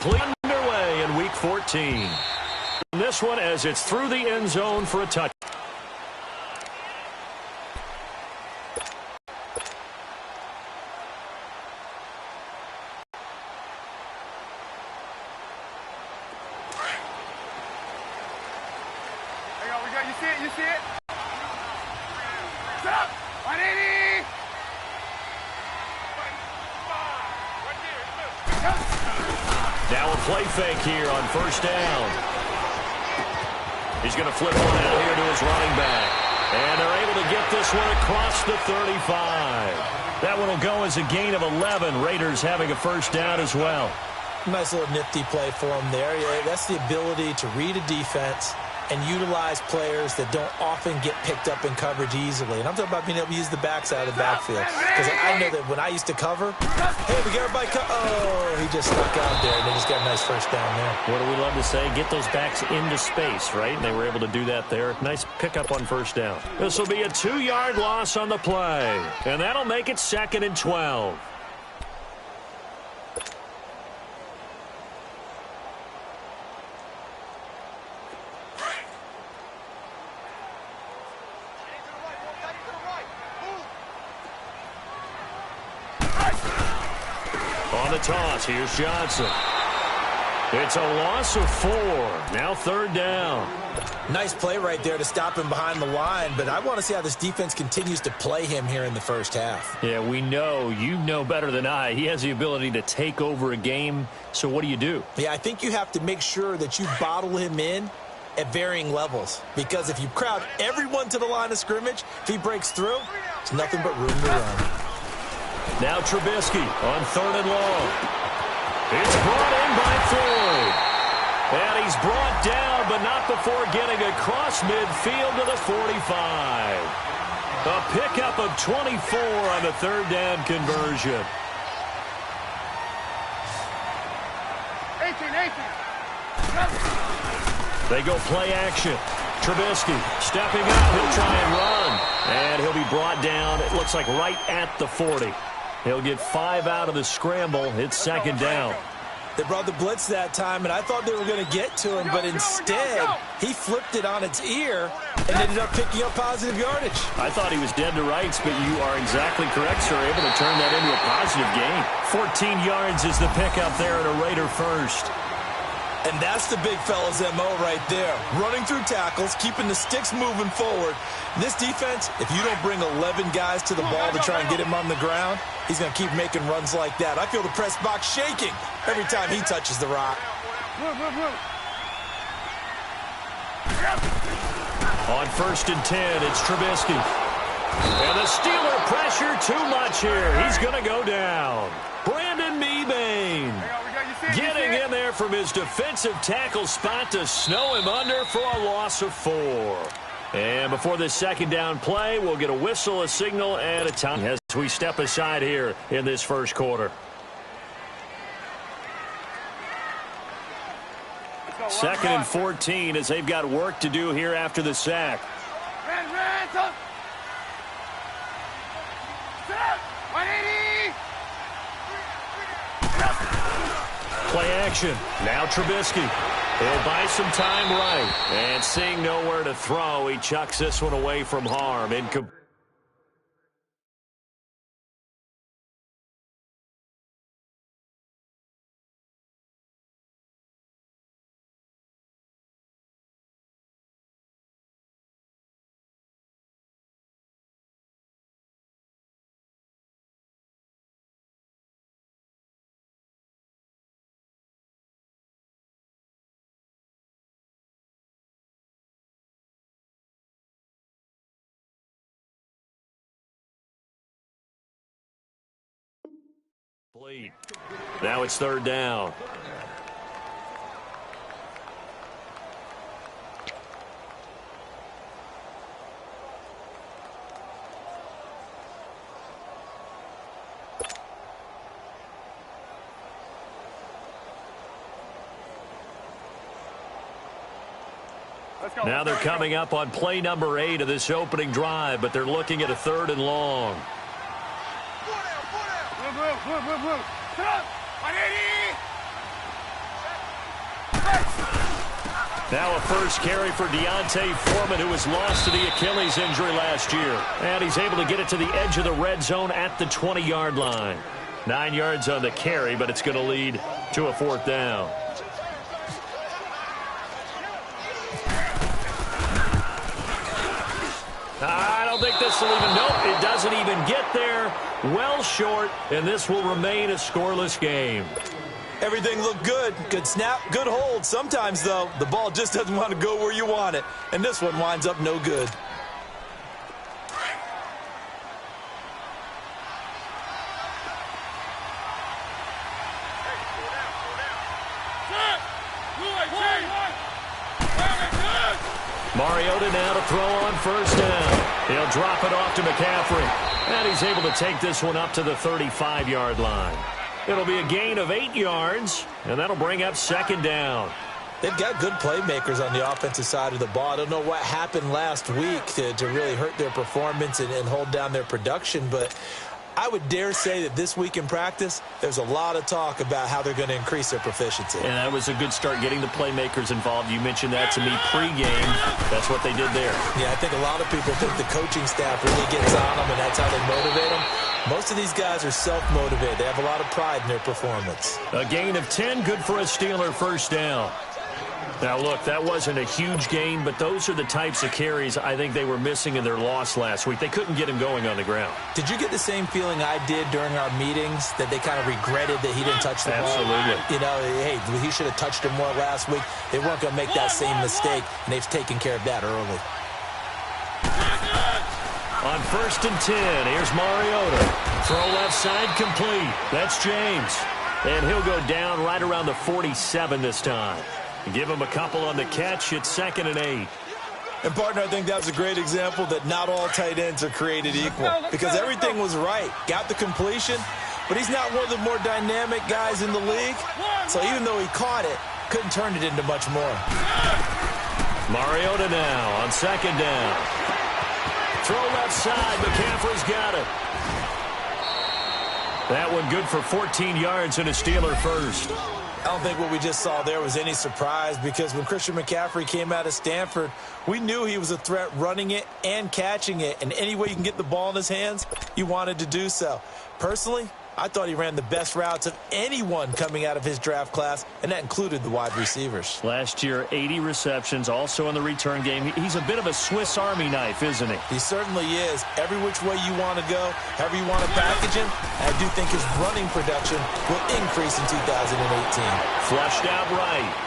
Underway in Week 14. This one as it's through the end zone for a touch. You see it? You see it? Set up! 180! Now a play fake here on first down. He's going to flip one out here to his running back. And they're able to get this one across the 35. That one will go as a gain of 11. Raiders having a first down as well. Nice little nifty play for him there. Yeah, that's the ability to read a defense and utilize players that don't often get picked up in coverage easily. And I'm talking about being able to use the backside of the backfield. Because I know that when I used to cover, hey, we got everybody oh, he just stuck out there, and they just got a nice first down there. What do we love to say? Get those backs into space, right? And they were able to do that there. Nice pickup on first down. This will be a 2-yard loss on the play. And that'll make it 2nd and 12. On the toss, here's Johnson. It's a loss of 4. Now 3rd down. Nice play right there to stop him behind the line, but I want to see how this defense continues to play him here in the first half. Yeah, we know. You know better than I. He has the ability to take over a game, so what do? Yeah, I think you have to make sure that you bottle him in at varying levels, because if you crowd everyone to the line of scrimmage, if he breaks through, it's nothing but room to run. Now Trubisky on 3rd and long. It's brought in by Floyd. And he's brought down, but not before getting across midfield to the 45. A pickup of 24 on the 3rd down conversion. 18. They go play action. Trubisky stepping up. He'll try and run. And he'll be brought down, it looks like right at the 40. He'll get 5 out of the scramble. It's 2nd down. They brought the blitz that time, and I thought they were going to get to him, but instead, he flipped it on its ear and ended up picking up positive yardage. I thought he was dead to rights, but you are exactly correct, sir. Able to turn that into a positive gain. 14 yards is the pickup there at a Raider first. And that's the big fella's MO right there. Running through tackles, keeping the sticks moving forward. This defense, if you don't bring 11 guys to the ball to try and get him on the ground, he's going to keep making runs like that. I feel the press box shaking every time he touches the rock. On 1st and 10, it's Trubisky. And the Steeler pressure too much here. He's going to go down. Brandon Mebane getting in there from his defensive tackle spot to snow him under for a loss of 4. And before this 2nd down play, we'll get a whistle, a signal, and a time as we step aside here in this first quarter. 2nd and 14 as they've got work to do here after the sack. Play action. Now Trubisky. He'll buy some time right. And seeing nowhere to throw, he chucks this one away from harm. Incomplete. Now it's 3rd down. Now they're coming up on play number 8 of this opening drive, but they're looking at a 3rd and long. Now a first carry for Deontay Foreman, who was lost to the Achilles injury last year. And he's able to get it to the edge of the red zone at the 20-yard line. 9 yards on the carry, but it's going to lead to a 4th down. I don't think this will even, nope, it doesn't even get there. Well short, and this will remain a scoreless game. Everything looked good. Good snap, good hold. Sometimes, though, the ball just doesn't want to go where you want it. And this one winds up no good. Mariota now to throw on first down. He'll drop it off to McCaffrey. And he's able to take this one up to the 35-yard line. It'll be a gain of 8 yards, and that'll bring up 2nd down. They've got good playmakers on the offensive side of the ball. I don't know what happened last week to really hurt their performance and hold down their production, but I would dare say that this week in practice, there's a lot of talk about how they're going to increase their proficiency. And that was a good start, getting the playmakers involved. You mentioned that to me pregame. That's what they did there. Yeah, I think a lot of people think the coaching staff really gets on them, and that's how they motivate them. Most of these guys are self-motivated. They have a lot of pride in their performance. A gain of 10, good for a Steeler first down. Now, look, that wasn't a huge gain, but those are the types of carries I think they were missing in their loss last week. They couldn't get him going on the ground. Did you get the same feeling I did during our meetings, that they kind of regretted that he didn't touch the ball? Absolutely. You know, hey, he should have touched him more last week. They weren't going to make that same mistake, and they've taken care of that early. On 1st and 10, here's Mariota. Throw left side complete. That's James. And he'll go down right around the 47 this time. Give him a couple on the catch. It's 2nd and 8. And, partner, I think that was a great example that not all tight ends are created equal, because everything was right. Got the completion, but he's not one of the more dynamic guys in the league. So even though he caught it, couldn't turn it into much more. Mariota now on 2nd down. Throw left side. McCaffrey's got it. That one good for 14 yards and a Steeler first. I don't think what we just saw there was any surprise, because when Christian McCaffrey came out of Stanford, we knew he was a threat running it and catching it. And any way you can get the ball in his hands, you wanted to do so. Personally, I thought he ran the best routes of anyone coming out of his draft class, and that included the wide receivers. Last year, 80 receptions, also in the return game. He's a bit of a Swiss Army knife, isn't he? He certainly is. Every which way you want to go, however you want to package him, I do think his running production will increase in 2018. Flushed out right.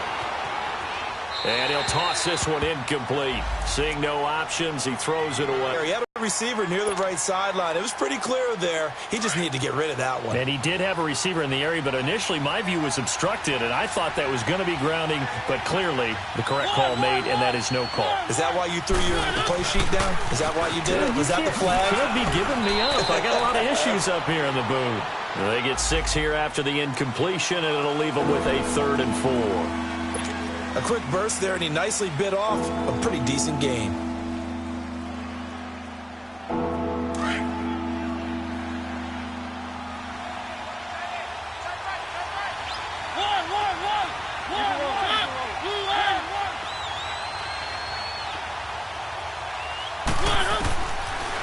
And he'll toss this one incomplete. Seeing no options, he throws it away. He had a receiver near the right sideline. It was pretty clear there. He just needed to get rid of that one. And he did have a receiver in the area, but initially my view was obstructed, and I thought that was going to be grounding, but clearly the correct call made, and that is no call. Is that why you threw your play sheet down? Is that why you did it? Was that the flag? You could be giving me up. I got a lot of issues up here in the booth. They get 6 here after the incompletion, and it'll leave them with a 3rd and 4. A quick burst there, and he nicely bit off a pretty decent gain.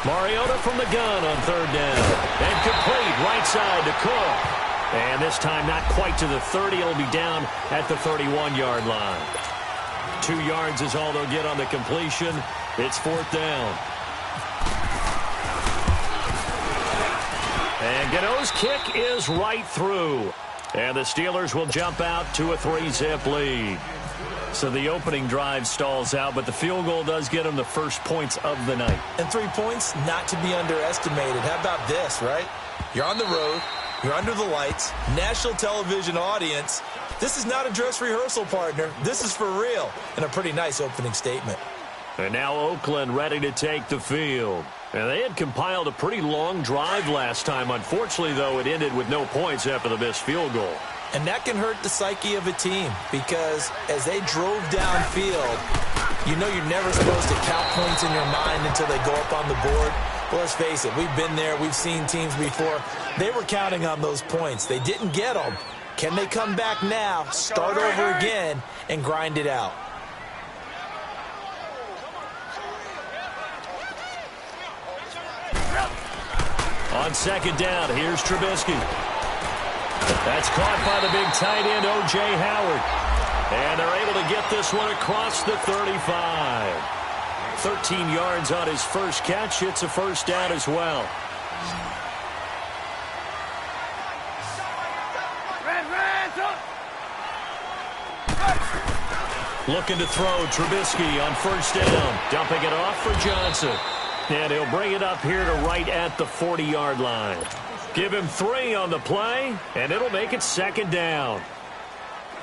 Mariota from the gun on 3rd down. And complete right side to Cook. And this time not quite to the 30. It'll be down at the 31-yard line. 2 yards is all they'll get on the completion. It's 4th down. And Gano's kick is right through. And the Steelers will jump out to a 3-zip lead. So the opening drive stalls out, but the field goal does get them the first points of the night. And 3 points, not to be underestimated. How about this, right? You're on the road. You're under the lights. National television audience. This is not a dress rehearsal, partner. This is for real. And a pretty nice opening statement. And now Oakland ready to take the field. And they had compiled a pretty long drive last time. Unfortunately, though, it ended with no points after the missed field goal. And that can hurt the psyche of a team, because as they drove downfield, you know you're never supposed to count points in your mind until they go up on the board. Well, let's face it, we've been there. We've seen teams before. They were counting on those points. They didn't get them. Can they come back now, start over again, and grind it out? On second down, here's Trubisky. That's caught by the big tight end, O.J. Howard. And they're able to get this one across the 35. 13 yards on his first catch. It's a first down as well. Looking to throw, Trubisky on first down. Dumping it off for Johnson. And he'll bring it up here to right at the 40-yard line. Give him 3 on the play, and it'll make it second down.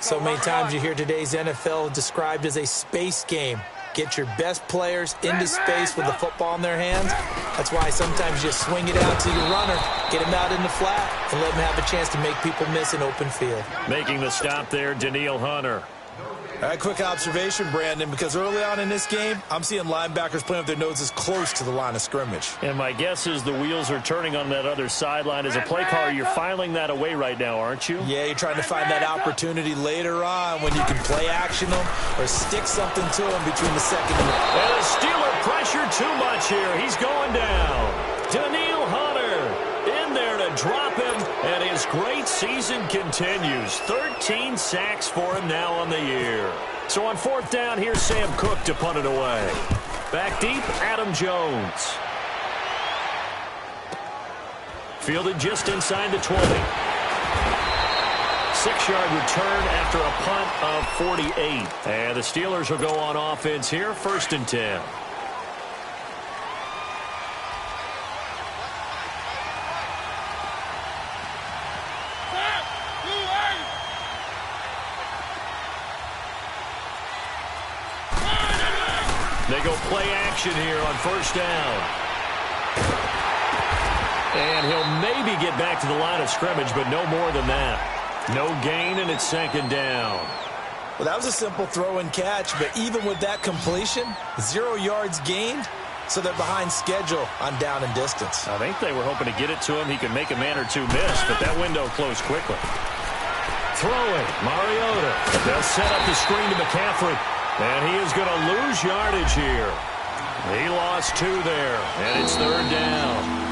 So many times you hear today's NFL described as a space game. Get your best players into space with the football in their hands. That's why sometimes you swing it out to your runner, get him out in the flat, and let him have a chance to make people miss an open field. Making the stop there, Danielle Hunter. All right, quick observation, Brandon, because early on in this game, I'm seeing linebackers playing with their noses close to the line of scrimmage. And my guess is the wheels are turning on that other sideline. As a play caller, you're filing that away right now, aren't you? Yeah, you're trying to find that opportunity later on when you can play action them or stick something to them between the second and the... And the Steeler pressure too much here. He's going down. Danielle Hunter in there to drop him, and his great season continues. 13 sacks for him now on the year. So on fourth down, here's Sam Cook to punt it away. Back deep, Adam Jones. Fielded just inside the 20. 6-yard return after a punt of 48. And the Steelers will go on offense here, 1st and 10. They go play action here on first down. And he'll maybe get back to the line of scrimmage, but no more than that. No gain, and it's second down. Well, that was a simple throw and catch, but even with that completion, 0 yards gained, so they're behind schedule on down and distance. I think they were hoping to get it to him. He could make a man or two miss, but that window closed quickly. Throwing, Mariota. They'll set up the screen to McCaffrey. And he is going to lose yardage here. He lost 2 there, and it's 3rd down.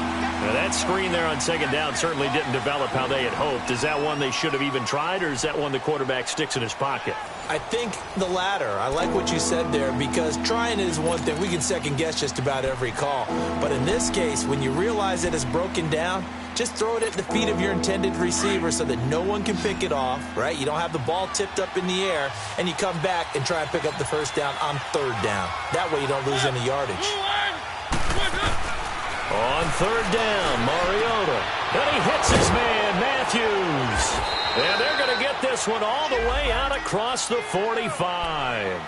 Now that screen there on second down certainly didn't develop how they had hoped. Is that one they should have even tried, or is that one the quarterback sticks in his pocket? I think the latter. I like what you said there, because trying is one thing. We can second-guess just about every call. But in this case, when you realize that it's broken down, just throw it at the feet of your intended receiver so that no one can pick it off, right? You don't have the ball tipped up in the air, and you come back and try and pick up the first down on 3rd down. That way you don't lose any yardage. On 3rd down, Mariota. And he hits his man, Matthews. And they're going to get this one all the way out across the 45.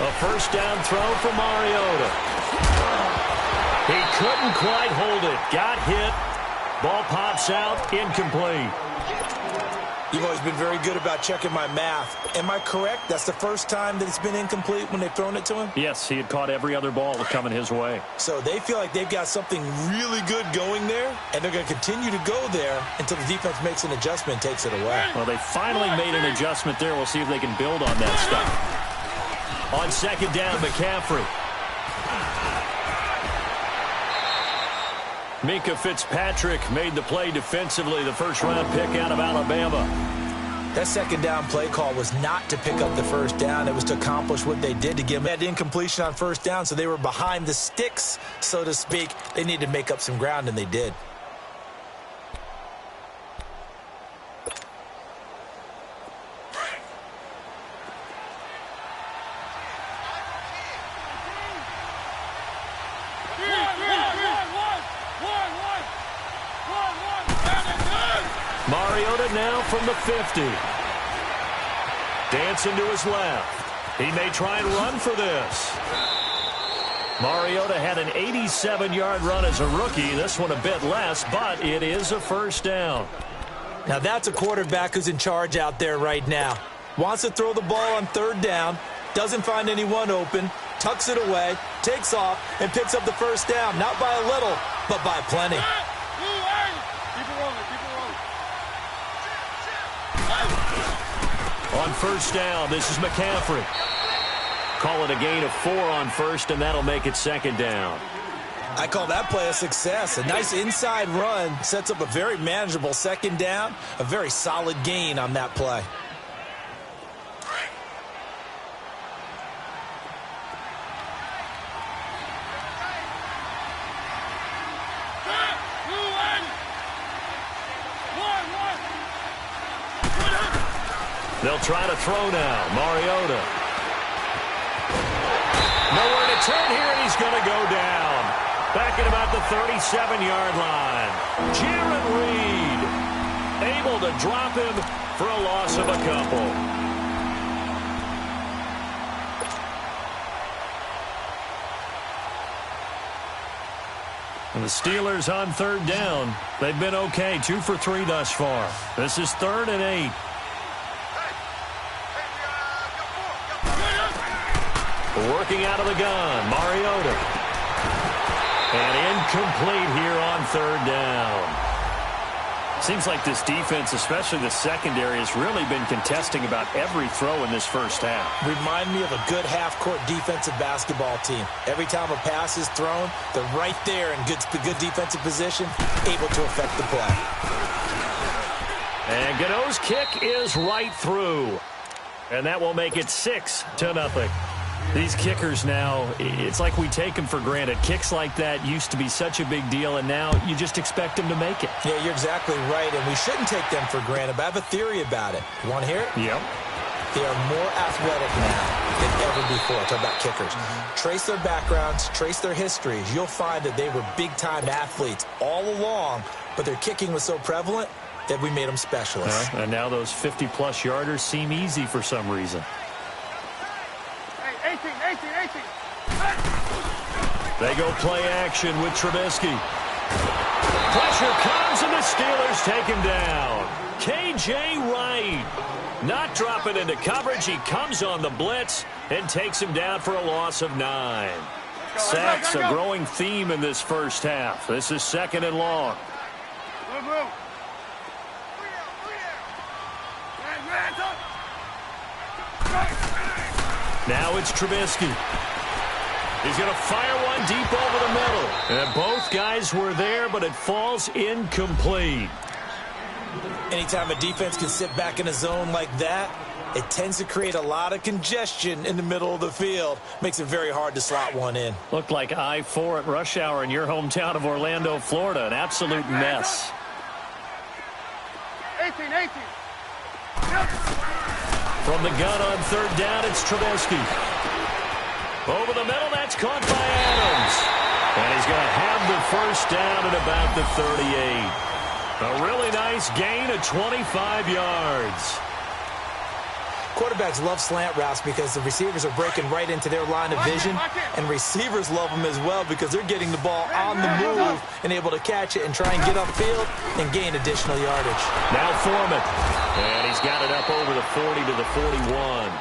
A first down throw for Mariota. He couldn't quite hold it. Got hit. Ball pops out. Incomplete. You've always been very good about checking my math. Am I correct? That's the first time that it's been incomplete when they've thrown it to him? Yes, he had caught every other ball coming his way. So they feel like they've got something really good going there, and they're going to continue to go there until the defense makes an adjustment and takes it away. Well, they finally made an adjustment there. We'll see if they can build on that stuff. On second down, McCaffrey. Minka Fitzpatrick made the play defensively, the first-round pick out of Alabama. That second down play call was not to pick up the first down. It was to accomplish what they did to give them that incompletion on first down, so they were behind the sticks, so to speak. They needed to make up some ground, and they did. Mariota now from the 50. Dancing to his left. He may try and run for this. Mariota had an 87-yard run as a rookie. This one a bit less, but it is a first down. Now that's a quarterback who's in charge out there right now. Wants to throw the ball on 3rd down, doesn't find anyone open, tucks it away, takes off, and picks up the first down. Not by a little, but by plenty. Keep it rolling, keep it rolling. On first down, this is McCaffrey. Call it a gain of 4 on first, and that'll make it second down. I call that play a success. A nice inside run sets up a very manageable second down, a very solid gain on that play. They'll try to throw now. Mariota. Nowhere to turn here, and he's going to go down. Back at about the 37-yard line. Jaron Reed able to drop him for a loss of a couple. And the Steelers on third down. They've been okay. 2 for 3 thus far. This is 3rd and 8. Working out of the gun, Mariota. And incomplete here on third down. Seems like this defense, especially the secondary, has really been contesting about every throw in this first half. Remind me of a good half-court defensive basketball team. Every time a pass is thrown, they're right there in good defensive position, able to affect the play. And Gano's kick is right through. And that will make it 6-0. These kickers now, it's like we take them for granted. Kicks like that used to be such a big deal, and now you just expect them to make it. Yeah, you're exactly right, and we shouldn't take them for granted, but I have a theory about it. You want to hear it? Yep. They are more athletic now than ever before. Talk about kickers. Trace their backgrounds, trace their histories. You'll find that they were big-time athletes all along, but their kicking was so prevalent that we made them specialists. And now those 50-plus yarders seem easy for some reason. 18. They go play action with Trubisky. Pressure comes, and the Steelers take him down. K.J. Wright not dropping into coverage. He comes on the blitz and takes him down for a loss of 9. Sacks, a growing theme in this first half. This is 2nd and long. Move. Now it's Trubisky. He's going to fire one deep over the middle. And both guys were there, but it falls incomplete. Anytime a defense can sit back in a zone like that, it tends to create a lot of congestion in the middle of the field. Makes it very hard to slot one in. Looked like I-4 at rush hour in your hometown of Orlando, Florida. An absolute mess. 18. From the gun on third down, it's Trubisky. Over the middle, that's caught by Adams. And he's going to have the first down at about the 38. A really nice gain of 25 yards. Quarterbacks love slant routes because the receivers are breaking right into their line of vision, and receivers love them as well because they're getting the ball on the move and able to catch it and try and get upfield and gain additional yardage. Now Foreman, and he's got it up over the 40 to the 41.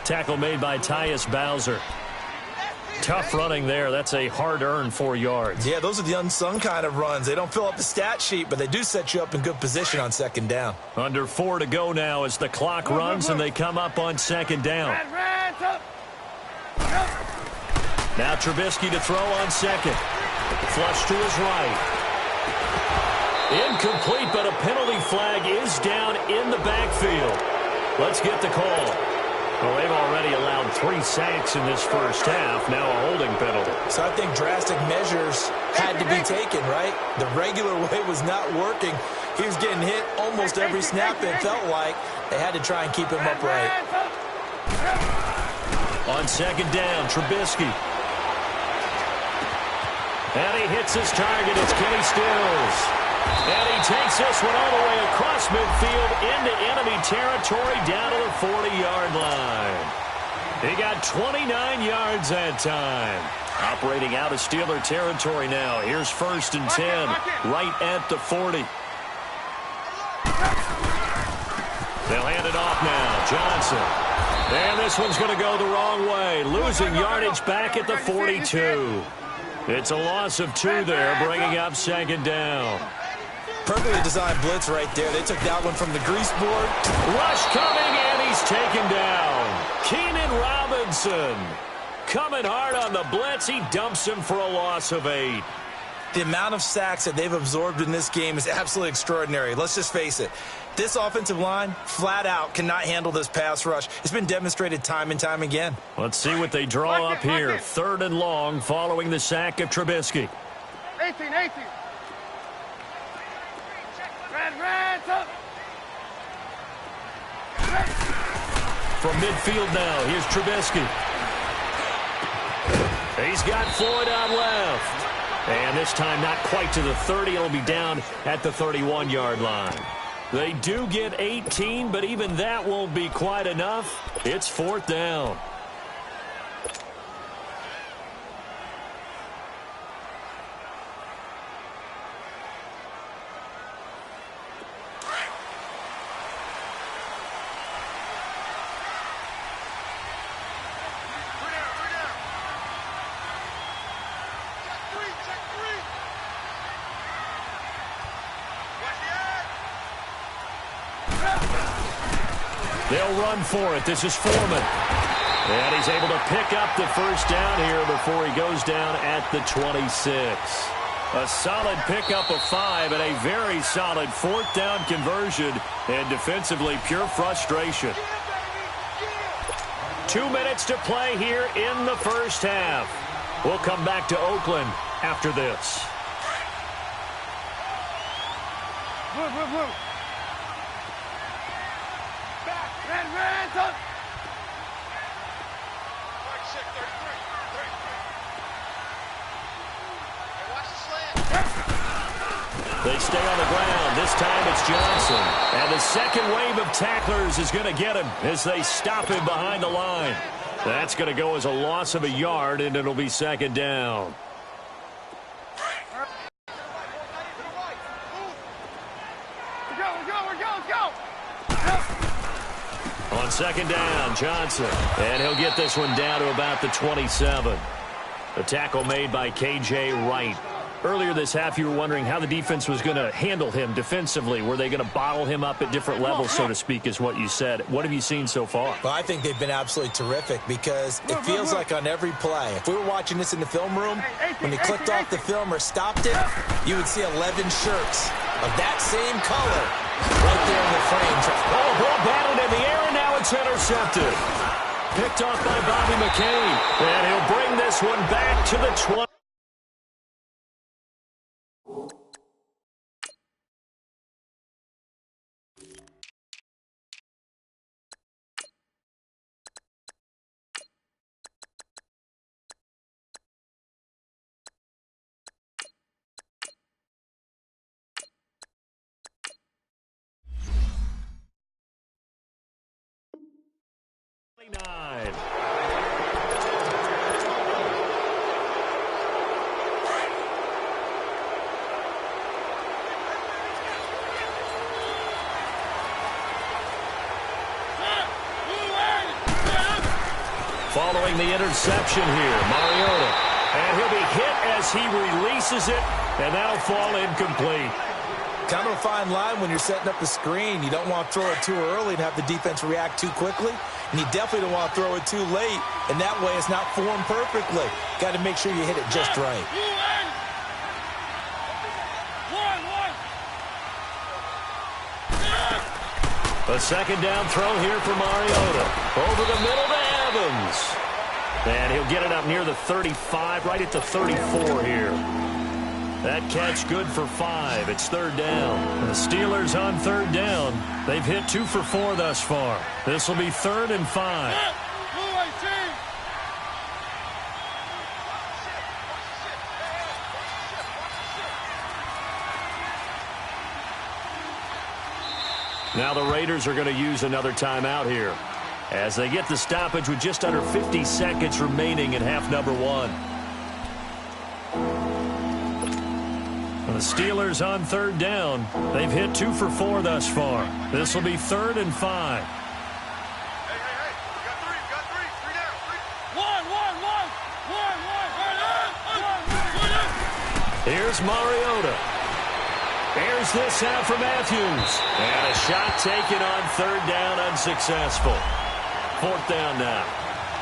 Tackle made by Tyus Bowser. Tough running there. That's a hard-earned 4 yards. Yeah, those are the unsung kind of runs. They don't fill up the stat sheet, but they do set you up in good position on second down. Under 4 to go now as the clock runs and they come up on second down. Now Trubisky to throw on second. Flush to his right. Incomplete, but a penalty flag is down in the backfield. Let's get the call. Well, they've already allowed 3 sacks in this first half. Now a holding penalty. So I think drastic measures had to be taken, right? The regular way was not working. He was getting hit almost every snap, it felt like. They had to try and keep him upright. On second down, Trubisky. And he hits his target. It's Kenny Stills. And he takes this one all the way across midfield into enemy territory down to the 40-yard line. He got 29 yards that time. Operating out of Steeler territory now. Here's 1st and 10, right at the 40. They'll hand it off now. Johnson. And this one's going to go the wrong way. Losing yardage back at the 42. It's a loss of 2 there, bringing up second down. Perfectly designed blitz right there. They took that one from the grease board. Rush coming, and he's taken down. Keenan Robinson coming hard on the blitz. He dumps him for a loss of 8. The amount of sacks that they've absorbed in this game is absolutely extraordinary. Let's just face it. This offensive line, flat out, cannot handle this pass rush. It's been demonstrated time and time again. Let's see what they draw up here. 3rd and long following the sack of Trubisky. 18. From midfield now, here's Trubisky. He's got Floyd on left. And this time not quite to the 30. It'll be down at the 31-yard line. They do get 18, but even that won't be quite enough. It's 4th down. They'll run for it. This is Foreman. And he's able to pick up the first down here before he goes down at the 26. A solid pickup of 5 and a very solid 4th down conversion. And defensively, pure frustration. 2 minutes to play here in the first half. We'll come back to Oakland after this. Move. Hands up. They stay on the ground. This time it's Johnson. And the second wave of tacklers is going to get him as they stop him behind the line. That's going to go as a loss of a yard, and it'll be second down. On second down, Johnson. And he'll get this one down to about the 27. The tackle made by K.J. Wright. Earlier this half, you were wondering how the defense was going to handle him defensively. Were they going to bottle him up at different levels, so to speak, is what you said. What have you seen so far? Well, I think they've been absolutely terrific because it feels like on every play, if we were watching this in the film room, when they clicked off the film or stopped it, you would see 11 shirts of that same color right there in the frame. Oh, ball batted in the air, and now it's intercepted. Picked off by Bobby McCain. And he'll bring this one back to the 20. Following the interception here, Mariota. And he'll be hit as he releases it, and that'll fall incomplete. Kind of a fine line when you're setting up the screen. You don't want to throw it too early and have the defense react too quickly. And you definitely don't want to throw it too late. And that way it's not formed perfectly. Got to make sure you hit it just right. A second down throw here for Mariota. Over the middle to Evans. And he'll get it up near the 35, right at the 34 here. That catch good for 5. It's third down. And the Steelers on third down. They've hit 2 for 4 thus far. This will be 3rd and 5. Now the Raiders are going to use another timeout here as they get the stoppage with just under 50 seconds remaining in half number 1. The Steelers on third down. They've hit 2 for 4 thus far. This will be 3rd and 5. Hey, we got three. Three down. One. Here's Mariota. Airs this out for Matthews. And a shot taken on 3rd down, unsuccessful. 4th down now.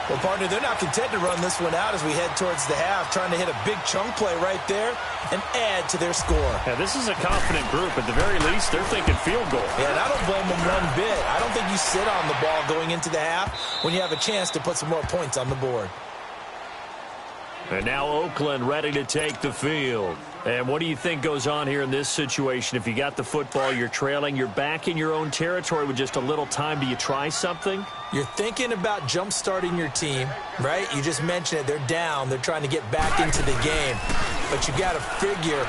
Well, partner, they're not content to run this one out as we head towards the half, trying to hit a big chunk play right there and add to their score. Yeah, this is a confident group. At the very least, they're thinking field goal. Yeah, and I don't blame them one bit. I don't think you sit on the ball going into the half when you have a chance to put some more points on the board. And now Oakland ready to take the field. And what do you think goes on here in this situation? If you got the football, you're trailing, you're back in your own territory with just a little time. Do you try something? You're thinking about jump-starting your team, right? You just mentioned it. They're down. They're trying to get back into the game. But you got to figure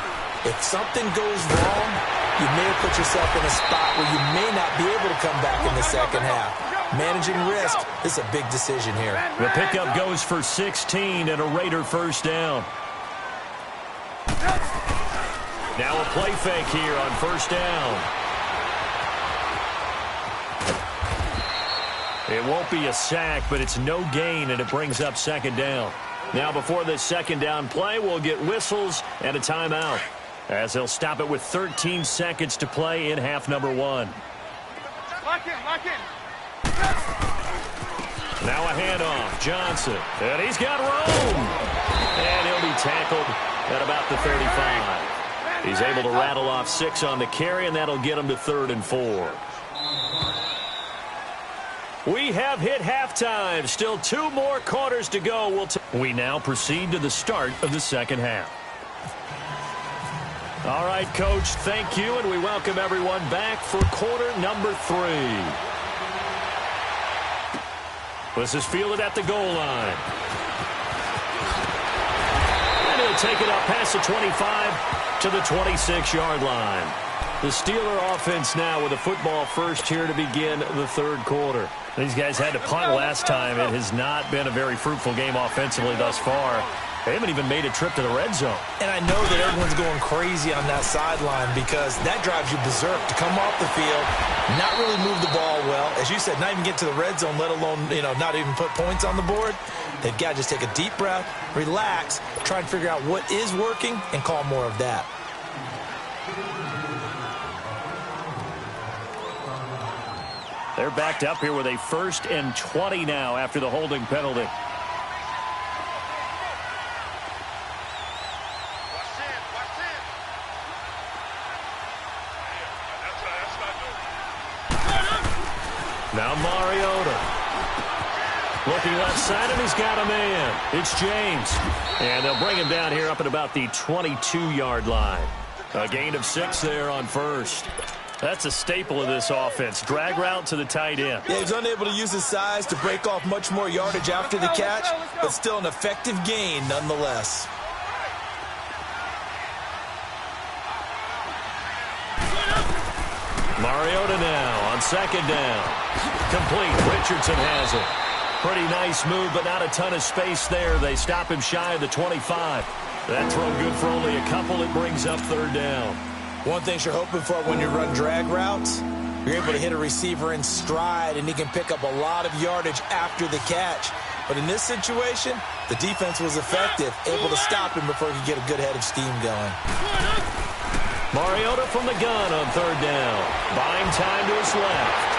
if something goes wrong, you may have put yourself in a spot where you may not be able to come back in the second half. Managing risk is a big decision here. The pickup goes for 16 and a Raider first down. Now a play fake here on first down. It won't be a sack, but it's no gain, and it brings up 2nd down. Now before this 2nd down play, we'll get whistles and a timeout, as they'll stop it with 13 seconds to play in half number 1. Lock in. Now a handoff, Johnson, and he's got room. And he'll be tackled at about the 35. He's able to rattle off 6 on the carry, and that'll get him to 3rd and 4. We have hit halftime. Still 2 more quarters to go. We now proceed to the start of the second half. All right, Coach, thank you, and we welcome everyone back for quarter number 3. This is fielded at the goal line. And he'll take it up past the 25 to the 26-yard line. The Steeler offense now with a football first here to begin the 3rd quarter. These guys had to punt last time. It has not been a very fruitful game offensively thus far. They haven't even made a trip to the red zone. And I know that everyone's going crazy on that sideline because that drives you berserk to come off the field, not really move the ball well. As you said, not even get to the red zone, let alone, not even put points on the board. They've got to just take a deep breath, relax, try and figure out what is working and call more of that. They're backed up here with a 1st and 20 now after the holding penalty. Now Mariota. Looking left side, and he's got a man. It's James. And they'll bring him down here up at about the 22-yard line. A gain of 6 there on 1st. That's a staple of this offense. Drag route to the tight end. Yeah, he's unable to use his size to break off much more yardage after the catch, but still an effective gain nonetheless. Mariota now on 2nd down. Complete. Richardson has it. Pretty nice move, but not a ton of space there. They stop him shy of the 25. That throw good for only a couple. It brings up 3rd down. One thing you're hoping for when you run drag routes, you're able to hit a receiver in stride, and he can pick up a lot of yardage after the catch. But in this situation, the defense was effective, able to stop him before he could get a good head of steam going. Mariota from the gun on 3rd down. Buying time to his left.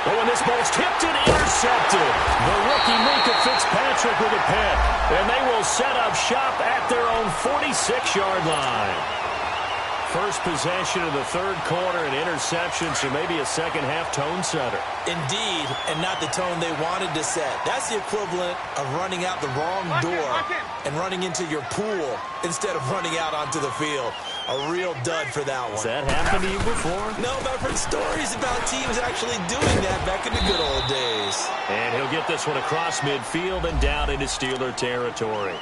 Oh, and this ball's tipped and intercepted. The rookie Minka Fitzpatrick with a pick. And they will set up shop at their own 46-yard line. First possession of the 3rd quarter, an interception, so maybe a second-half tone setter. Indeed, and not the tone they wanted to set. That's the equivalent of running out the wrong door and running into your pool instead of running out onto the field. A real dud for that one. Has that happened to you before? No, but I've heard stories about teams actually doing that back in the good old days. And he'll get this one across midfield and down into Steeler territory.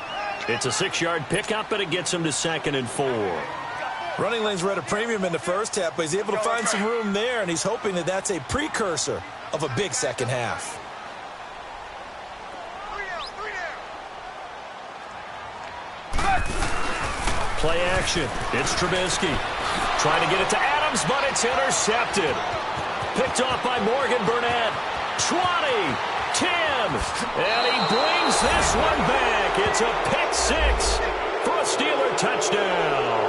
It's a 6-yard pickup, and it gets him to 2nd and 4. Running lanes were at a premium in the first half, but he's able to find some room there, and he's hoping that that's a precursor of a big second half. play action. It's Trubisky. Trying to get it to Adams, but it's intercepted. Picked off by Morgan Burnett. 20, 10, and he brings this one back. It's a pick six for a Steeler touchdown.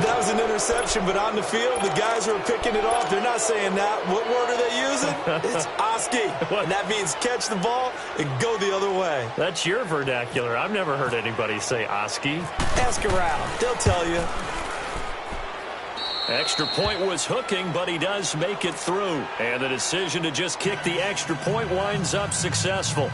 That was an interception, but on the field, the guys who are picking it off, they're not saying that. What word are they using? It's Oski. And that means catch the ball and go the other way. That's your vernacular. I've never heard anybody say Oski. Ask around. They'll tell you. Extra point was hooking, but he does make it through. And the decision to just kick the extra point winds up successful.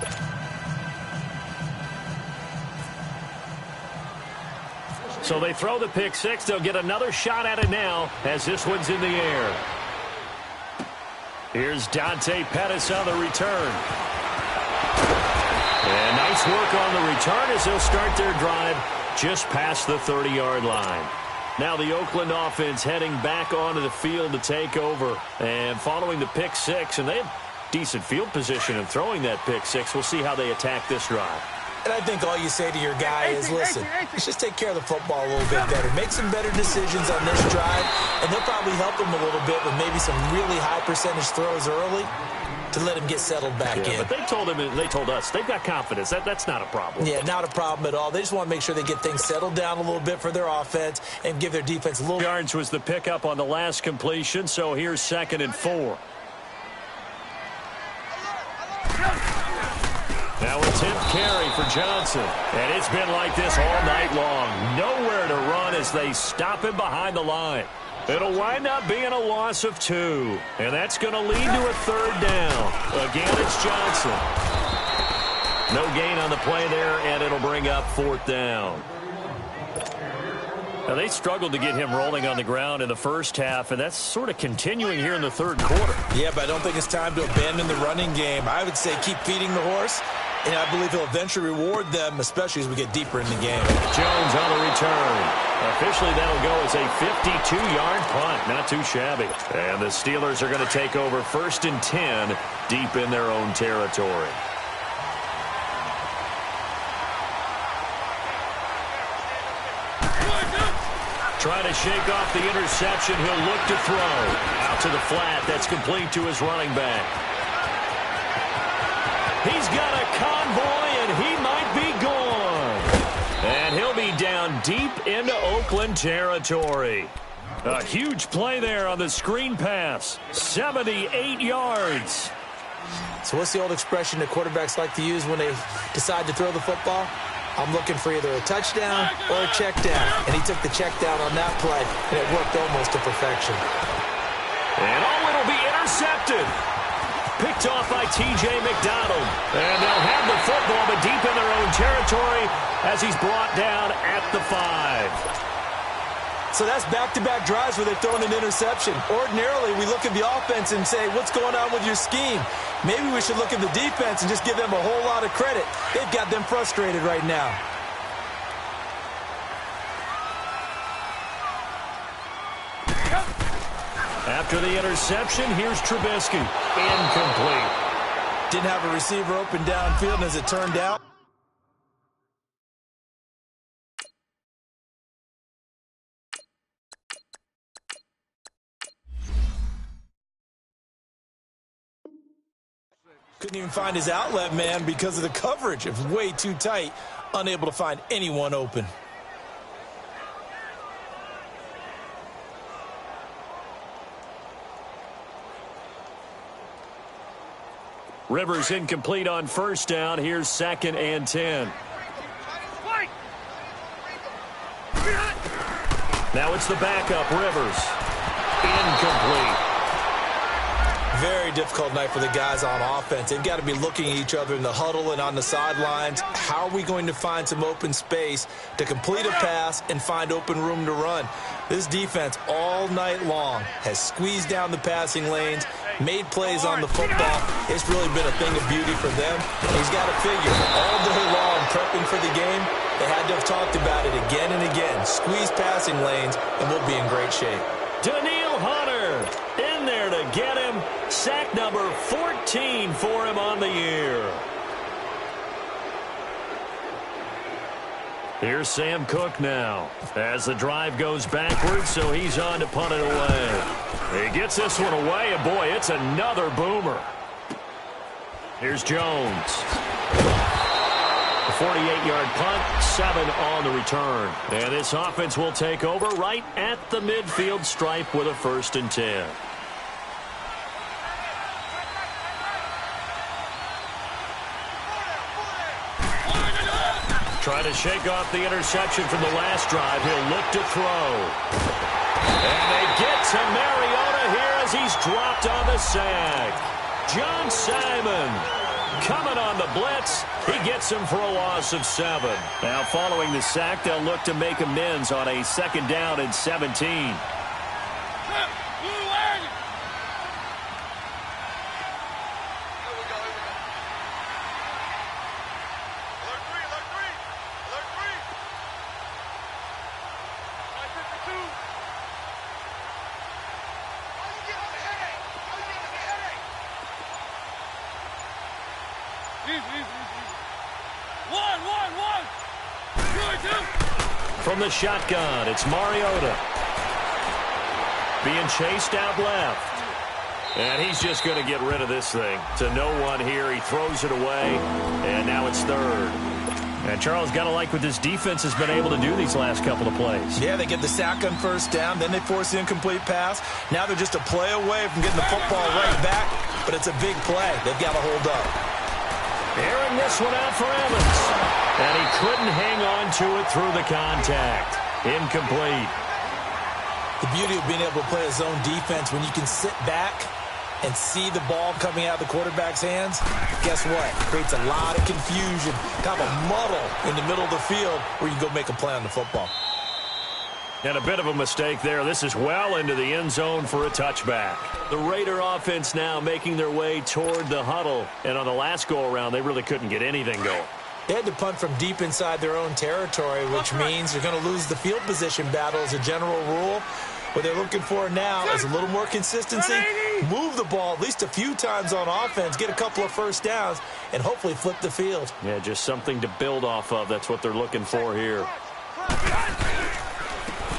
So they throw the pick six. They'll get another shot at it now as this one's in the air. Here's Dante Pettis on the return. And nice work on the return as they'll start their drive just past the 30-yard line. Now the Oakland offense heading back onto the field to take over. And following the pick six, and they have decent field position in throwing that pick six. We'll see how they attack this drive. And I think all you say to your guy is, listen, let's just take care of the football a little bit better. Make some better decisions on this drive, and they'll probably help him a little bit with maybe some really high percentage throws early to let him get settled back in. But they told him, and they told us, they've got confidence. That's not a problem. Yeah, not a problem at all. They just want to make sure they get things settled down a little bit for their offense and give their defense a little. Yards was the pickup on the last completion, so here's 2nd and 4. Now a 10th carry for Johnson. And it's been like this all night long. Nowhere to run as they stop him behind the line. It'll wind up being a loss of 2. And that's going to lead to a 3rd down. Again, it's Johnson. No gain on the play there, and it'll bring up 4th down. Now, they struggled to get him rolling on the ground in the first half, and that's sort of continuing here in the 3rd quarter. Yeah, but I don't think it's time to abandon the running game. I would say keep feeding the horse, and I believe he'll eventually reward them, especially as we get deeper in the game. Jones on the return. Officially, that'll go as a 52-yard punt. Not too shabby. And the Steelers are going to take over 1st and 10 deep in their own territory. Trying to shake off the interception. He'll look to throw. Out to the flat. That's complete to his running back. He's got a convoy, and he might be gone. And he'll be down deep into Oakland territory. A huge play there on the screen pass. 78 yards. So what's the old expression that quarterbacks like to use when they decide to throw the football? I'm looking for either a touchdown or a check down. And he took the check down on that play, and it worked almost to perfection. And it'll be intercepted. Picked off by T.J. McDonald. And they'll have the football, but deep in their own territory as he's brought down at the 5. So that's back-to-back drives where they're throwing an interception. Ordinarily, we look at the offense and say, what's going on with your scheme? Maybe we should look at the defense and just give them a whole lot of credit. They've got them frustrated right now. After the interception, here's Trubisky. Incomplete. Didn't have a receiver open downfield, and as it turned out, couldn't even find his outlet man because of the coverage. It was way too tight, unable to find anyone open. Rivers incomplete on 1st down. Here's 2nd and 10. Now it's the backup, Rivers. Incomplete. Very difficult night for the guys on offense. They've got to be looking at each other in the huddle and on the sidelines. How are we going to find some open space to complete a pass and find open room to run? This defense all night long has squeezed down the passing lanes, made plays on the football. It's really been a thing of beauty for them. He's got to figure all day long prepping for the game, they had to have talked about it again and again. Squeeze passing lanes, and we'll be in great shape. Daniil Hunter in there to get him. Sack number 14 for him on the year. Here's Sam Cook now as the drive goes backwards, so he's on to punt it away. He gets this one away, and boy, it's another boomer. Here's Jones. A 48-yard punt, 7 on the return. And this offense will take over right at the midfield stripe with a 1st and 10. Trying to shake off the interception from the last drive. He'll look to throw. And they get to Mariota here as he's dropped on the sag. John Simon coming on the blitz. He gets him for a loss of 7. Now following the sack, they'll look to make amends on a 2nd down and 17. From the shotgun, it's Mariota. Being chased out left. And he's just going to get rid of this thing. To no one here. He throws it away. And now it's 3rd. And Charles, got to like what this defense has been able to do these last couple of plays. Yeah, they get the sack on 1st down. Then they force the incomplete pass. Now they're just a play away from getting the football right back. But it's a big play. They've got to hold up. Airing this one out for Evans. And he couldn't hang on to it through the contact. Incomplete. The beauty of being able to play a zone defense, when you can sit back and see the ball coming out of the quarterback's hands, guess what? It creates a lot of confusion, kind of a muddle in the middle of the field where you can go make a play on the football. And a bit of a mistake there. This is well into the end zone for a touchback. The Raider offense now making their way toward the huddle. And on the last go-around, they really couldn't get anything going. They had to punt from deep inside their own territory, which means you're going to lose the field position battle as a general rule. What they're looking for now is a little more consistency, move the ball at least a few times on offense, get a couple of 1st downs, and hopefully flip the field. Yeah, just something to build off of. That's what they're looking for here.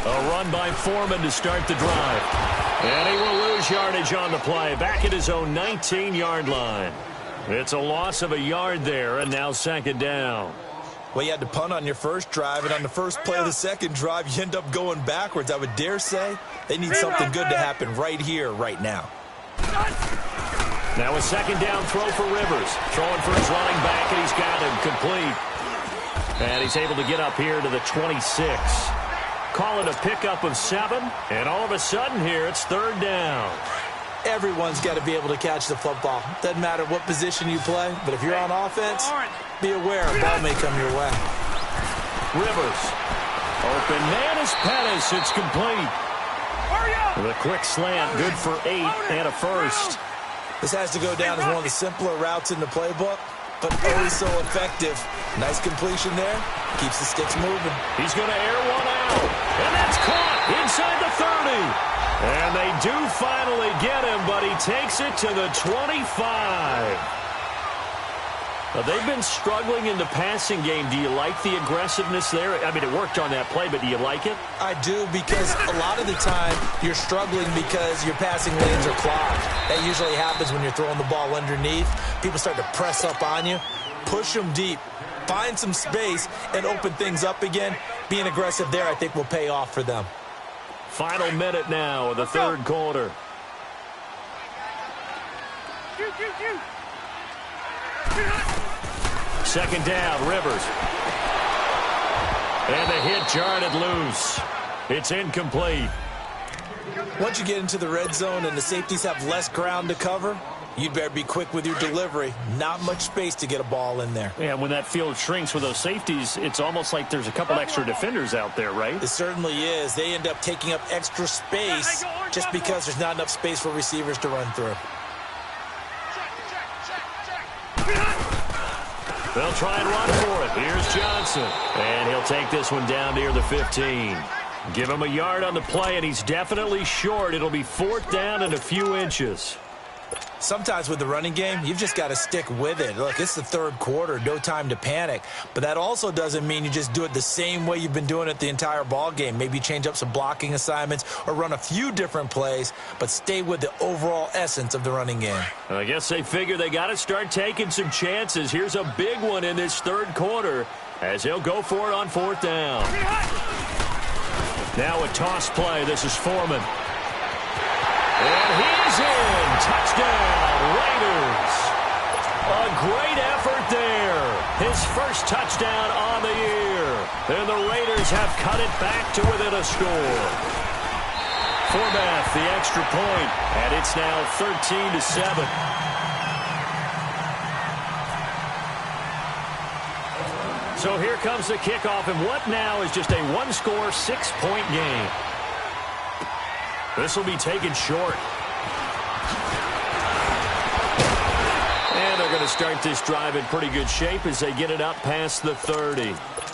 A run by Foreman to start the drive. And he will lose yardage on the play, back at his own 19-yard line. It's a loss of a yard there, and now 2nd down. Well, you had to punt on your 1st drive, and on the 1st play of the 2nd drive, you end up going backwards. I would dare say they need something good to happen right here, right now. Now a 2nd down throw for Rivers. Throwing for his running back, and he's got him complete. And he's able to get up here to the 26. Call it a pickup of 7, and all of a sudden here, it's 3rd down. Everyone's got to be able to catch the football. Doesn't matter what position you play, but if you're on offense, be aware a ball may come your way. Rivers. Open man is Pettis. It's complete. With a quick slant, good for 8 and a 1st. This has to go down as one of the simpler routes in the playbook, but always so effective. Nice completion there. Keeps the sticks moving. He's going to air one out. And that's caught inside the 30. And they do finally get him, but he takes it to the 25. They've been struggling in the passing game. Do you like the aggressiveness there? I mean, it worked on that play, but do you like it? I do, because a lot of the time you're struggling because your passing lanes are clogged. That usually happens when you're throwing the ball underneath. People start to press up on you. Push them deep. Find some space and open things up again. Being aggressive there, I think, will pay off for them. Final minute now of the 3rd quarter. Second down, Rivers. And the hit jarred loose. It's incomplete. Once you get into the red zone and the safeties have less ground to cover, you'd better be quick with your delivery. Not much space to get a ball in there. Yeah, when that field shrinks with those safeties, it's almost like there's a couple extra defenders out there, right? It certainly is. They end up taking up extra space just because there's not enough space for receivers to run through. They'll try and run for it. Here's Johnson. And he'll take this one down near the 15. Give him a yard on the play, and he's definitely short. It'll be 4th down and a few inches. Sometimes with the running game, you've just got to stick with it. Look, it's the third quarter, no time to panic. But that also doesn't mean you just do it the same way you've been doing it the entire ball game. Maybe change up some blocking assignments or run a few different plays, but stay with the overall essence of the running game. Well, I guess they figure they got to start taking some chances. Here's a big one in this third quarter as he'll go for it on fourth down. Now a toss play. This is Foreman. And he's in. Touchdown, Raiders. A great effort there. His first touchdown on the year. And the Raiders have cut it back to within a score. Forbath, the extra point, and it's now 13-7. So here comes the kickoff, and what now is just a one-score, 6-point game. This will be taken short. And they're going to start this drive in pretty good shape as they get it up past the 30.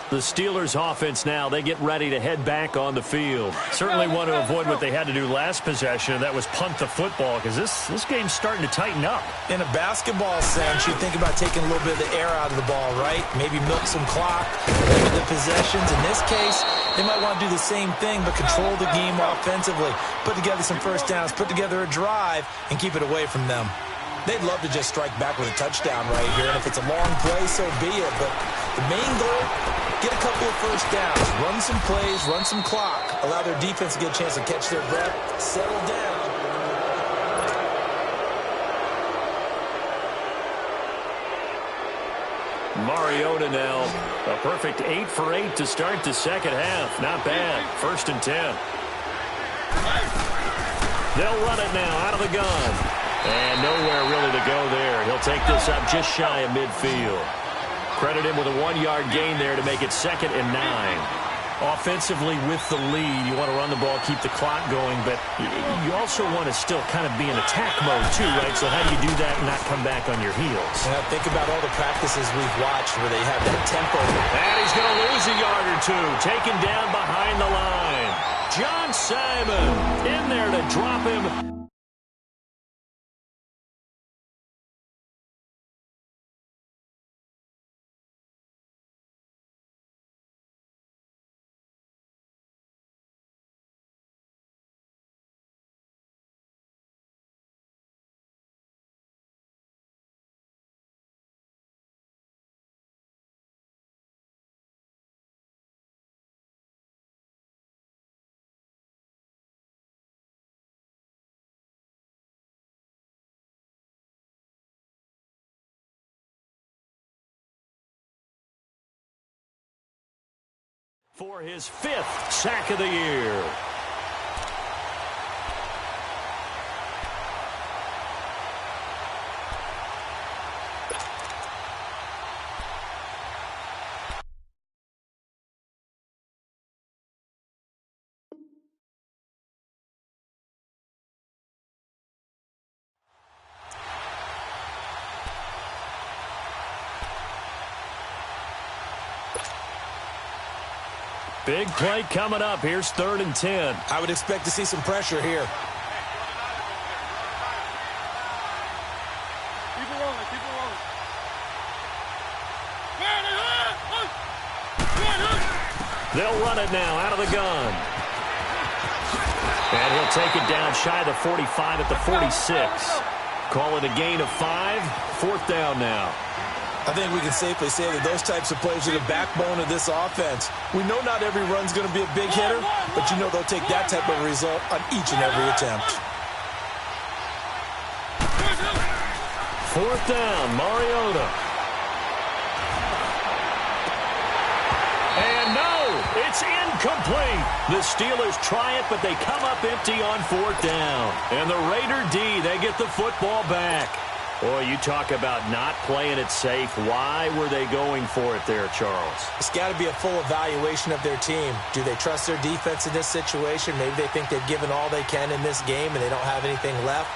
The Steelers offense now, they get ready to head back on the field. Certainly want to avoid what they had to do last possession, and that was punt the football, because this game's starting to tighten up. In a basketball sense, you think about taking a little bit of the air out of the ball, right? Maybe milk some clock, limit the possessions. In this case, they might want to do the same thing, but control the game offensively. Put together some first downs, put together a drive, and keep it away from them. They'd love to just strike back with a touchdown right here, and if it's a long play, so be it. But the main goal, get a couple of first downs, run some plays, run some clock, allow their defense to get a chance to catch their breath, settle down. Mariota now, a perfect 8 for 8 to start the second half. Not bad. 1st and 10. They'll run it now out of the gun. And nowhere really to go there. He'll take this up just shy of midfield. Credit him with a 1-yard gain there to make it 2nd and 9. Offensively with the lead, you want to run the ball, keep the clock going, but you also want to still kind of be in attack mode too, right? So how do you do that and not come back on your heels? Yeah, think about all the practices we've watched where they have that tempo. And he's going to lose a yard or two, taken down behind the line. John Simon in there to drop him. For his 5th sack of the year. Big play coming up. Here's 3rd and 10. I would expect to see some pressure here. Keep it rolling, keep it rolling. They'll run it now out of the gun. And he'll take it down shy of the 45 at the 46. Call it a gain of 5. 4th down now. I think we can safely say that those types of plays are the backbone of this offense. We know not every run's going to be a big hitter, but you know they'll take that type of result on each and every attempt. 4th down, Mariota. And no, it's incomplete. The Steelers try it, but they come up empty on 4th down. And the Raider D, they get the football back. Boy, you talk about not playing it safe. Why were they going for it there, Charles? It's got to be a full evaluation of their team. Do they trust their defense in this situation? Maybe they think they've given all they can in this game and they don't have anything left.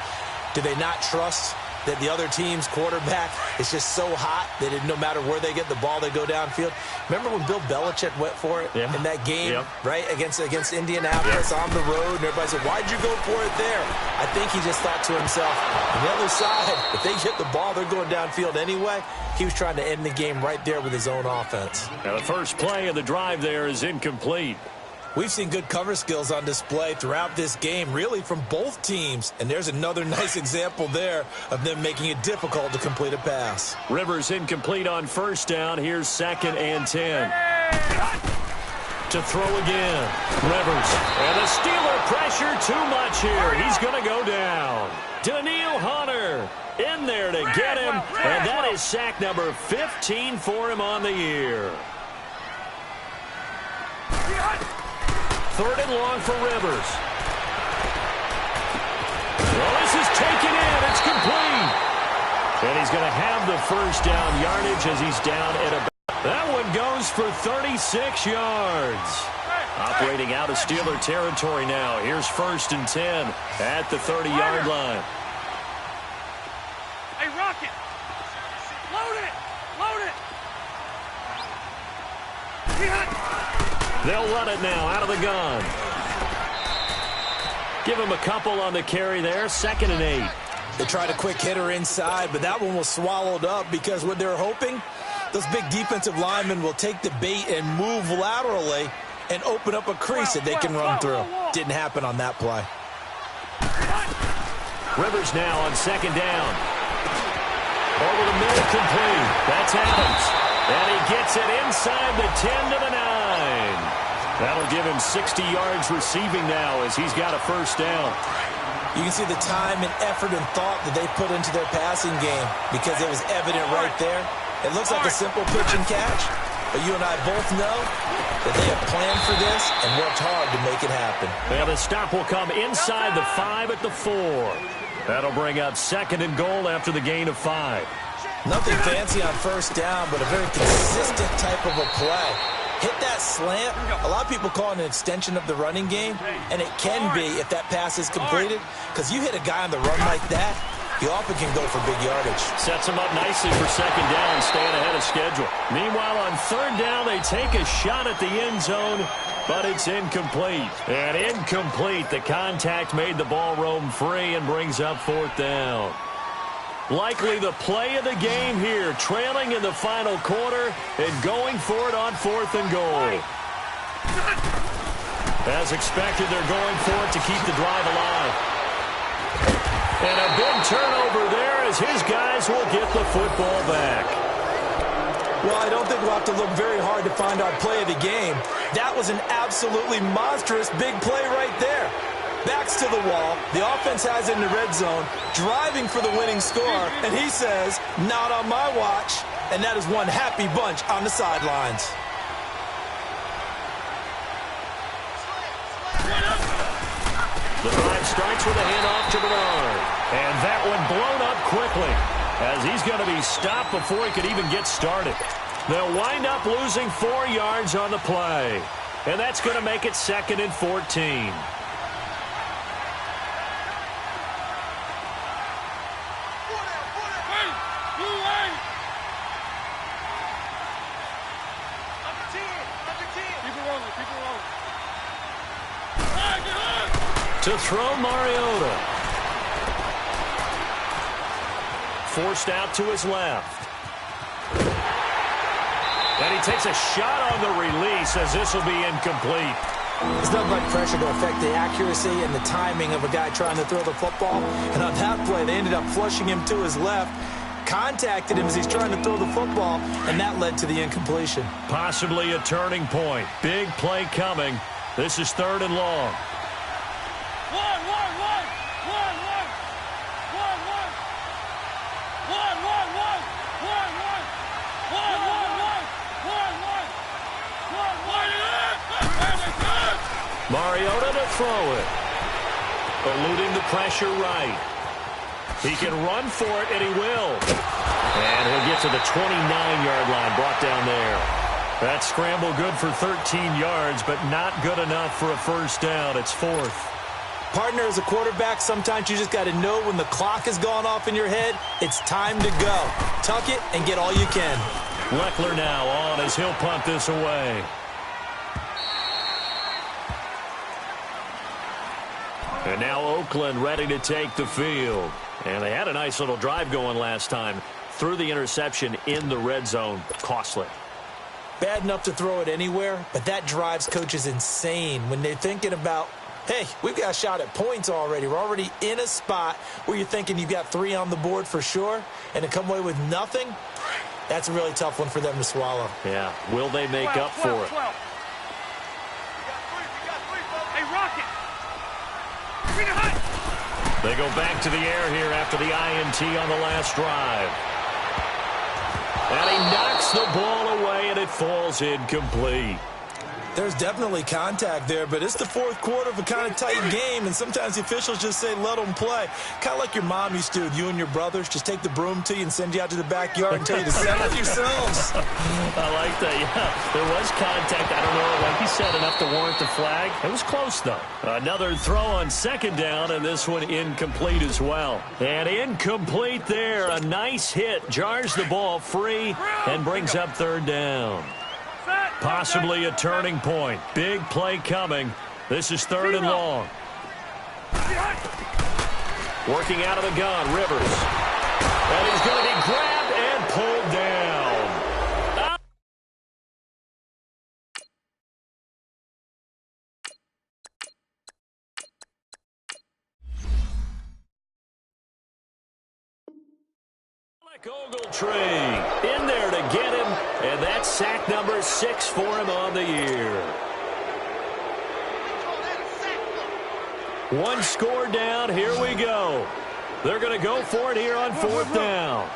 Do they not trust that the other team's quarterback is just so hot that no matter where they get the ball, they go downfield. Remember when Bill Belichick went for it in that game, right, against Indianapolis on the road, and everybody said, why'd you go for it there? I think he just thought to himself, on the other side, if they get the ball, they're going downfield anyway. He was trying to end the game right there with his own offense. Now the first play of the drive there is incomplete. We've seen good cover skills on display throughout this game, really from both teams. And there's another nice example there of them making it difficult to complete a pass. Rivers incomplete on first down. Here's 2nd and 10. To throw again. Rivers. And the Steeler pressure too much here. He's going to go down. Danielle Hunter in there to get him. And that is sack number 15 for him on the year. 3rd and long for Rivers. Well, this is taken in. It's complete. And he's going to have the first down yardage as he's down at about. That one goes for 36 yards. Operating out of Steeler territory now. Here's 1st and 10 at the 30-yard line. Hey, Rocket. Load it. Load it. They'll run it now out of the gun. Give him a couple on the carry there. 2nd and 8. They tried a quick hitter inside, but that one was swallowed up because what they're hoping, those big defensive linemen will take the bait and move laterally and open up a crease that they can run through. Didn't happen on that play. Rivers now on 2nd down. Over the middle, complete. That's Adams. And he gets it inside the 10 to the 9. That'll give him 60 yards receiving now as he's got a first down. You can see the time and effort and thought that they put into their passing game because it was evident right there. It looks like a simple pitch and catch, but you and I both know that they have planned for this and worked hard to make it happen. Well, the stop will come inside the 5 at the 4. That'll bring up 2nd and goal after the gain of 5. Nothing fancy on first down, but a very consistent type of a play. Hit that slant. A lot of people call it an extension of the running game, and it can be if that pass is completed, because you hit a guy on the run like that, he often can go for big yardage. Sets him up nicely for 2nd down, staying ahead of schedule. Meanwhile, on 3rd down, they take a shot at the end zone, but it's incomplete. And incomplete. The contact made the ball roam free and brings up 4th down. Likely the play of the game here, trailing in the final quarter and going for it on 4th and goal. As expected, they're going for it to keep the drive alive. And a big turnover there as his guys will get the football back. Well, I don't think we'll have to look very hard to find our play of the game. That was an absolutely monstrous big play right there. Backs to the wall. The offense has it in the red zone, driving for the winning score, and he says, not on my watch. And that is one happy bunch on the sidelines. The drive starts with a handoff to Bernard. And that one blown up quickly as he's going to be stopped before he could even get started. They'll wind up losing 4 yards on the play. And that's going to make it 2nd and 14. To throw Mariota. Forced out to his left. And he takes a shot on the release as this will be incomplete. There's nothing like pressure to affect the accuracy and the timing of a guy trying to throw the football. And on that play, they ended up flushing him to his left. Contacted him as he's trying to throw the football, and that led to the incompletion. Possibly a turning point. Big play coming. This is 3rd and long. Mariota to throw it. Eluding the pressure right. He can run for it, and he will. And he'll get to the 29-yard line, brought down there. That scramble good for 13 yards, but not good enough for a first down. It's 4th. Partner, as a quarterback, sometimes you just got to know when the clock has gone off in your head, it's time to go. Tuck it and get all you can. Leckler now on as he'll punt this away. And now Oakland ready to take the field. And they had a nice little drive going last time. Threw the interception in the red zone. Costly. Bad enough to throw it anywhere, but that drives coaches insane when they're thinking about, hey, we've got a shot at points already. We're already in a spot where you're thinking you've got 3 on the board for sure, and to come away with nothing, that's a really tough one for them to swallow. Yeah. Will they make up for it? Hey, Rocket! They go back to the air here after the INT on the last drive. And he knocks the ball away, and it falls incomplete. There's definitely contact there, but it's the fourth quarter of a kind of tight game, and sometimes the officials just say, let them play. Kind of like your mom used to with you and your brothers. Just take the broom to you and send you out to the backyard and tell you to settle yourselves. I like that, yeah. There was contact. I don't know, like you said, enough to warrant the flag. It was close, though. Another throw on second down, and this one incomplete as well. And incomplete there. A nice hit. Jars the ball free and brings up third down. Possibly a turning point. Big play coming. This is third and long. Working out of the gun, Rivers. And he's going to be grabbed and pulled down. Ogletree in there to get him, and that's sack number 6 for him on the year. One score down. Here we go. They're going to go for it here on fourth down.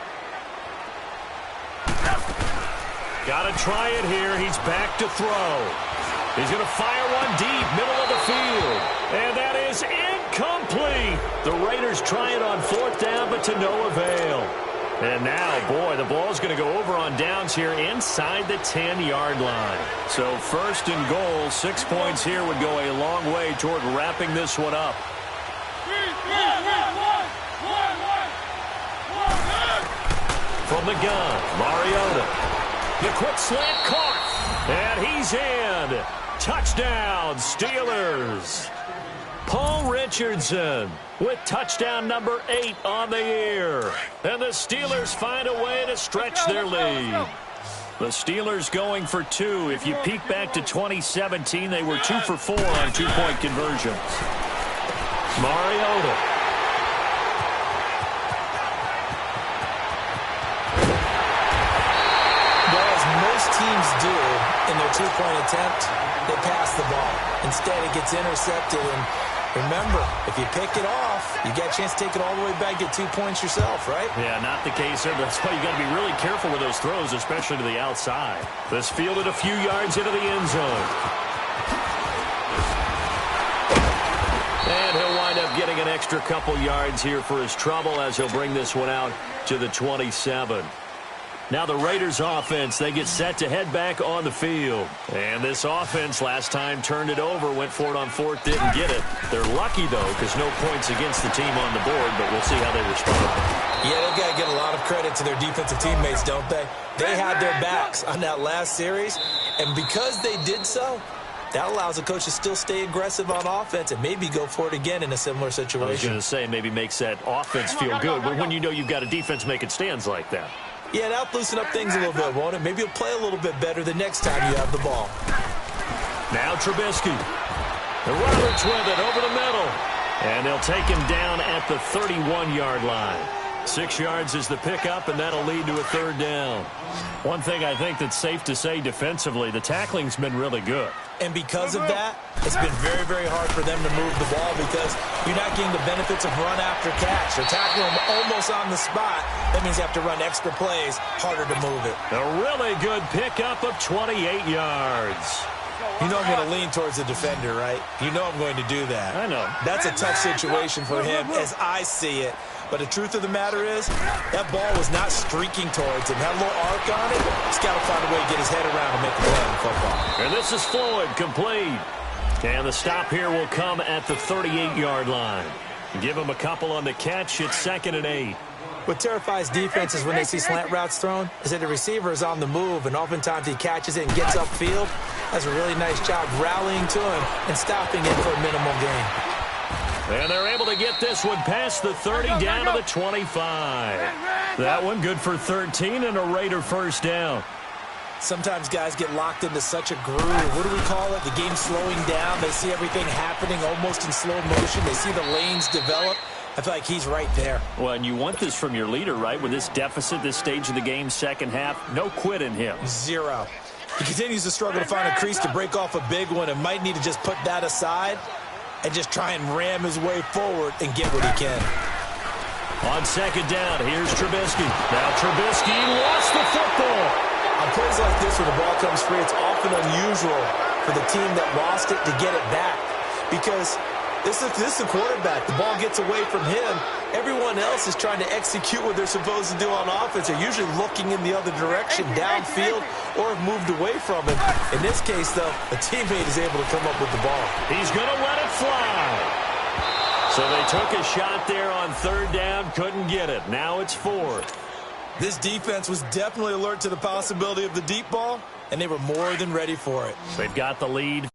Got to try it here. He's back to throw. He's going to fire one deep, middle of the field. And that is incomplete. The Raiders try it on fourth down, but to no avail. And now, boy, the ball's going to go over on downs here inside the 10-yard line. So first and goal, 6 points here would go a long way toward wrapping this one up. From the gun, Mariota. The quick slant caught. And he's in. Touchdown, Steelers. Paul Richardson with touchdown number 8 on the year. And the Steelers find a way to stretch their lead. The Steelers going for 2. If you peek back to 2017, they were 2 for 4 on 2-point conversions. Mariota. Well, as most teams do in their 2-point attempt, they pass the ball. Instead, it gets intercepted, and remember, if you pick it off, you get a chance to take it all the way back, get 2 points yourself, right? Yeah, not the case there. That's why you got to be really careful with those throws, especially to the outside. This fielded a few yards into the end zone. And he'll wind up getting an extra couple yards here for his trouble as he'll bring this one out to the 27. Now the Raiders offense, they get set to head back on the field. And this offense last time turned it over, went for it on fourth, didn't get it. They're lucky, though, because no points against the team on the board, but we'll see how they respond. Yeah, they've got to give a lot of credit to their defensive teammates, don't they? They had their backs on that last series, and because they did so, that allows the coach to still stay aggressive on offense and maybe go for it again in a similar situation. I was going to say maybe makes that offense feel good, but when you know you've got a defense making stands like that. Yeah, that'll loosen up things a little bit, won't it? Maybe you'll play a little bit better the next time you have the ball. Now Trubisky. The Roberts with it over the middle. And they'll take him down at the 31-yard line. 6 yards is the pickup, and that'll lead to a third down. One thing I think that's safe to say defensively, the tackling's been really good. And because of that, it's been very, very hard for them to move the ball because you're not getting the benefits of run after catch. They're tackling them almost on the spot. That means you have to run extra plays, harder to move it. A really good pickup of 28 yards. You know I'm going to lean towards the defender, right? You know I'm going to do that. I know. That's a tough situation for him as I see it. But the truth of the matter is, that ball was not streaking towards him. Had a little arc on it. He's got to find a way to get his head around and make a play on the football. And this is Floyd, complete. And the stop here will come at the 38-yard line. Give him a couple on the catch. It's 2nd and 8. What terrifies defenses when they see slant routes thrown is that the receiver is on the move, and oftentimes he catches it and gets upfield. Does a really nice job rallying to him and stopping him for a minimal gain. And they're able to get this one past the 30 down to the 25. That one good for 13 and a Raider first down. Sometimes guys get locked into such a groove. What do we call it? The game's slowing down. They see everything happening almost in slow motion. They see the lanes develop. I feel like he's right there. Well, and you want this from your leader, right? With this deficit, this stage of the game, second half, no quit in him. Zero. He continues to struggle to find a crease to break off a big one and might need to just put that aside and just try and ram his way forward and get what he can. On second down, here's Trubisky. Now Trubisky lost the football. On plays like this where the ball comes free, it's often unusual for the team that lost it to get it back because this is the quarterback. The ball gets away from him. Everyone else is trying to execute what they're supposed to do on offense. They're usually looking in the other direction, downfield, or have moved away from him. In this case, though, a teammate is able to come up with the ball. He's going to let it fly. So they took a shot there on third down, couldn't get it. Now it's 4th. This defense was definitely alert to the possibility of the deep ball, and they were more than ready for it. They've got the lead.